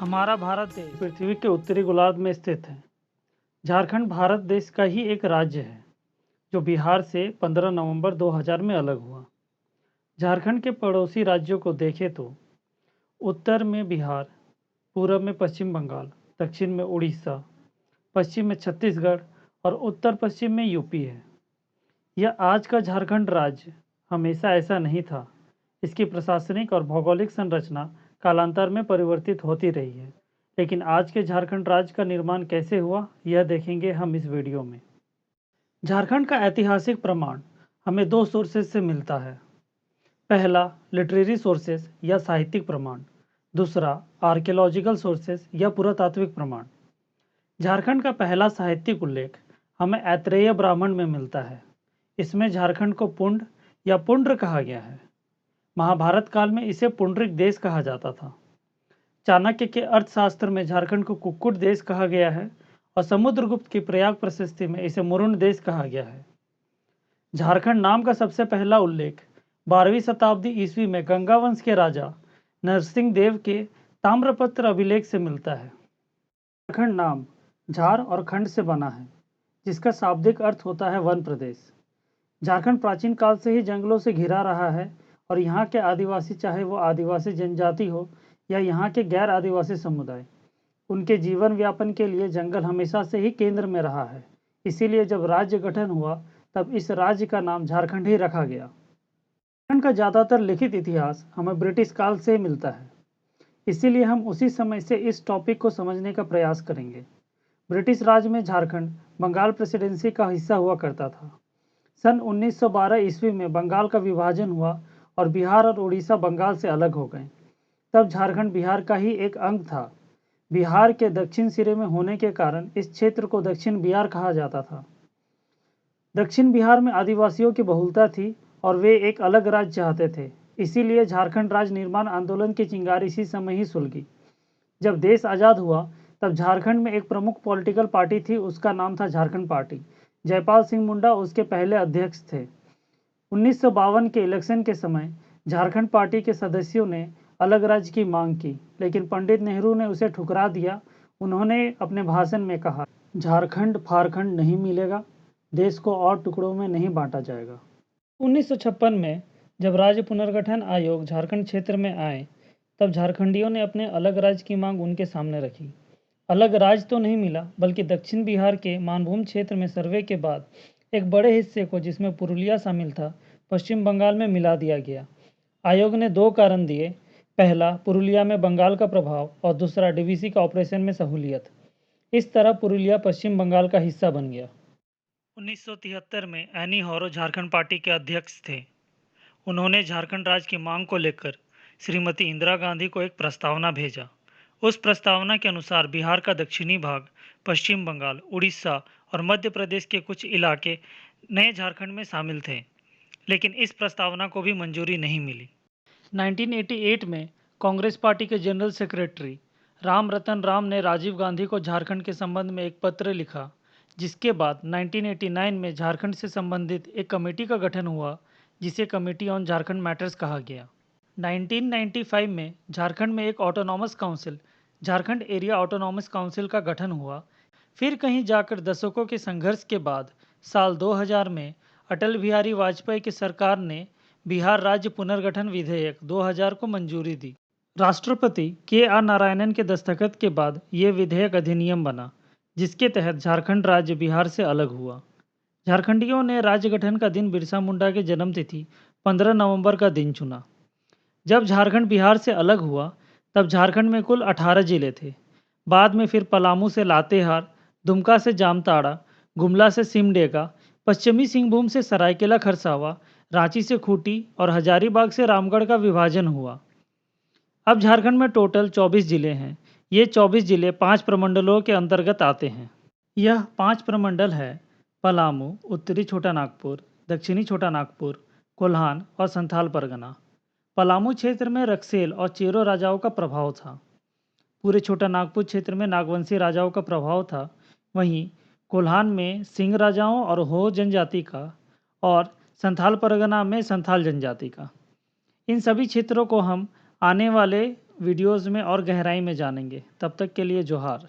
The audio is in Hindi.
हमारा भारत देश पृथ्वी के उत्तरी गोलार्ध में स्थित है। झारखंड भारत देश का ही एक राज्य है जो बिहार से 15 नवंबर 2000 में अलग हुआ। झारखंड के पड़ोसी राज्यों को देखें तो उत्तर में बिहार, पूरब में पश्चिम बंगाल, दक्षिण में उड़ीसा, पश्चिम में छत्तीसगढ़ और उत्तर पश्चिम में यूपी है। यह आज का झारखंड राज्य हमेशा ऐसा नहीं था। इसकी प्रशासनिक और भौगोलिक संरचना कालांतर में परिवर्तित होती रही है, लेकिन आज के झारखंड राज्य का निर्माण कैसे हुआ यह देखेंगे हम इस वीडियो में। झारखंड का ऐतिहासिक प्रमाण हमें दो सोर्सेज से मिलता है। पहला लिटरेरी सोर्सेज या साहित्यिक प्रमाण, दूसरा आर्कियोलॉजिकल सोर्सेज या पुरातात्विक प्रमाण। झारखंड का पहला साहित्यिक उल्लेख हमें ऐत्रेय ब्राह्मण में मिलता है। इसमें झारखंड को पुंड या पुंड्र कहा गया है। महाभारत काल में इसे पुंडरिक देश कहा जाता था। चाणक्य के अर्थशास्त्र में झारखंड को कुक्कुट देश कहा गया है और समुद्रगुप्त की प्रयाग प्रशस्ति में इसे मुरुण देश कहा गया है। झारखंड नाम का सबसे पहला उल्लेख 12वीं शताब्दी ईस्वी में गंगा वंश के राजा नरसिंह देव के ताम्रपत्र अभिलेख से मिलता है। झारखंड नाम झार और खंड से बना है, जिसका शाब्दिक अर्थ होता है वन प्रदेश। झारखंड प्राचीन काल से ही जंगलों से घिरा रहा है और यहाँ के आदिवासी, चाहे वो आदिवासी जनजाति हो या यहाँ के गैर आदिवासी समुदाय, उनके जीवन व्यापन के लिए जंगल हमेशा से ही केंद्र में रहा है। इसीलिए जब राज्य गठन हुआ तब इस राज्य का नाम झारखंड ही रखा गया। झारखंड का ज़्यादातर लिखित इतिहास हमें ब्रिटिश काल से मिलता है, इसीलिए हम उसी समय से इस टॉपिक को समझने का प्रयास करेंगे। ब्रिटिश राज में झारखंड बंगाल प्रेसिडेंसी का हिस्सा हुआ करता था। सन 1912 ईस्वी में बंगाल का विभाजन हुआ और बिहार और उड़ीसा बंगाल से अलग हो गए। तब झारखंड बिहार का ही एक अंग था। बिहार के दक्षिण सिरे में होने के कारण इस क्षेत्र को दक्षिण बिहार कहा जाता था। दक्षिण बिहार में आदिवासियों की बहुलता थी और वे एक अलग राज्य चाहते थे। इसीलिए झारखंड राज्य निर्माण आंदोलन की चिंगारी इसी समय ही सुलगी। जब देश आज़ाद हुआ तब झारखंड में एक प्रमुख पॉलिटिकल पार्टी थी, उसका नाम था झारखंड पार्टी। जयपाल सिंह मुंडा उसके पहले अध्यक्ष थे। 1952 के इलेक्शन के समय झारखंड पार्टी के सदस्यों ने अलग राज्य की मांग की, लेकिन पंडित नेहरू ने उसे ठुकरा दिया। उन्होंने अपने भाषण में कहा, झारखंड फारखंड नहीं मिलेगा, देश को और टुकड़ों में नहीं बांटा जाएगा। 1956 में जब राज्य पुनर्गठन आयोग झारखंड क्षेत्र में आए तब झारखंडियों ने अपने अलग राज्य की मांग उनके सामने रखी। अलग राज्य तो नहीं मिला, बल्कि दक्षिण बिहार के मानभूम क्षेत्र में सर्वे के बाद एक बड़े हिस्से को, जिसमें पुरुलिया शामिल था, पश्चिम बंगाल में मिला दिया गया। आयोग ने दो कारण दिए, पहला पुरुलिया में बंगाल का प्रभाव और दूसरा डीवीसी का ऑपरेशन में सहूलियत। इस तरह पुरुलिया पश्चिम बंगाल का हिस्सा बन गया। 1973 में एनी हॉरो झारखंड पार्टी के अध्यक्ष थे। उन्होंने झारखंड राज्य की मांग को लेकर श्रीमती इंदिरा गांधी को एक प्रस्तावना भेजा। उस प्रस्तावना के अनुसार बिहार का दक्षिणी भाग, पश्चिम बंगाल, उड़ीसा और मध्य प्रदेश के कुछ इलाके नए झारखंड में शामिल थे, लेकिन इस प्रस्तावना को भी मंजूरी नहीं मिली। 1988 में कांग्रेस पार्टी के जनरल सेक्रेटरी राम रतन राम ने राजीव गांधी को झारखंड के संबंध में एक पत्र लिखा, जिसके बाद 1989 में झारखंड से संबंधित एक कमेटी का गठन हुआ, जिसे कमेटी ऑन झारखंड मैटर्स कहा गया। 1995 में झारखंड में एक autonomous council, Jharkhand area autonomous council का गठन हुआ। फिर कहीं जाकर दशकों के संघर्ष के बाद साल 2000 में अटल बिहारी वाजपेयी की सरकार ने बिहार राज्य पुनर्गठन विधेयक 2000 को मंजूरी दी। राष्ट्रपति के.आर. नारायणन के दस्तखत के बाद ये विधेयक अधिनियम बना, जिसके तहत झारखंड राज्य बिहार से अलग हुआ। झारखंडियों ने राज्य गठन का दिन बिरसा मुंडा के जन्मतिथि 15 नवंबर का दिन चुना। जब झारखंड बिहार से अलग हुआ तब झारखंड में कुल 18 जिले थे। बाद में फिर पलामू से लातेहार, दुमका से जामताड़ा, गुमला से सिमडेगा, पश्चिमी सिंहभूम से सरायकेला खरसावा, रांची से खूंटी और हजारीबाग से रामगढ़ का विभाजन हुआ। अब झारखंड में टोटल 24 जिले हैं। ये 24 जिले 5 प्रमंडलों के अंतर्गत आते हैं। यह 5 प्रमंडल है: पलामू, उत्तरी छोटा नागपुर, दक्षिणी छोटा नागपुर, कोल्हान और संथाल परगना। पलामू क्षेत्र में रक्सेल और चेरो राजाओं का प्रभाव था। पूरे छोटा नागपुर क्षेत्र में नागवंशी राजाओं का प्रभाव था। वहीं कोल्हान में सिंह राजाओं और हो जनजाति का और संथाल परगना में संथाल जनजाति का। इन सभी क्षेत्रों को हम आने वाले वीडियोज़ में और गहराई में जानेंगे। तब तक के लिए जोहार।